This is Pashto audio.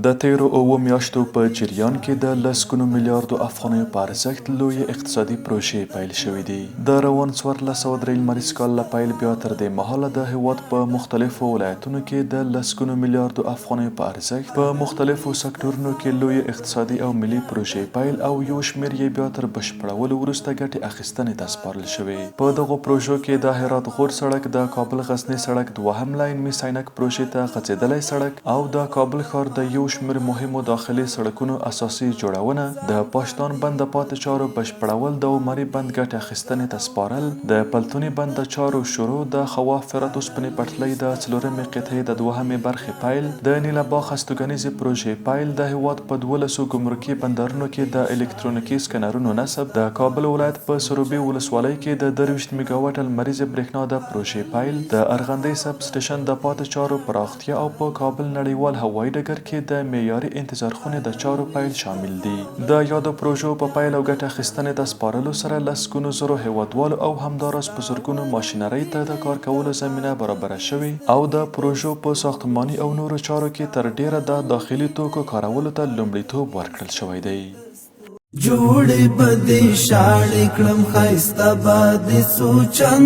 د تیرو اوو میاشتو په جریان کې د لسګونو میلیاردو افغانیو په ارزښت لوی اقتصادي پروژې پیل شوې دي. د روان 1403 لمریز کال له پیل بیا تر دې مهاله د هیواد په مختلفو ولایتونو کې د لسګونو میلیاردو افغانیو په ارزښت په مختلفو سکتورونو کې لوی اقتصادي او ملي پروژې پیل او یو شمېر یې بیا تر بشپړولو وروسته ګټې اخیستنې ته سپارل شوې. په دغو پروژو کې د هرات غور سړک، د کابل غزني سړک، دوهم لاین میس عینک پروژې ته غځېدلی سړک او د کابل ښار د یو شمېر مهمو داخلي سړکونو اساسي جوړونه، د پاشتان بند د پاتې چارو بشپړول، د عمري بند ګټې اخیستنې ته سپارل، د پلتوني بند د چارو شروع، د خواف فرات اوسپنې پټلۍ د څلورمې قطعې د دوهمې برخې پیل، د نیله باغ هستوګنیزې پروژې پیل، د هیواد په 12 ګمرکي بندرونو کې د الکترونیکي سکنرونو نصب، د کابل ولایت په سروبي ولسوالۍ کې د 23 میګاوټ لمریزې برېښنا د پروژې پیل، د ارغندې سب سټیشن د پاتې چارو پراختیا او په کابل نړیوال هوایي ډګر کې د معیاري انتظار خونې د چارو پیل شامل دي. د یادو پروژو په پیل او ګټه اخیستنې ته سپارلو سره لسګونو زرو هیوادوالو او همداراز په زرګونو ماشینرۍ ته د کار کولو زمینه برابره شوې او د پروژو په ساختماني او نورو چارو کې تر ډیره د داخلي توکو کارولو ته لومړیتوب ورکړل شوی دی. جوړې بدې شاړې کړم ښایسته به دې سوچن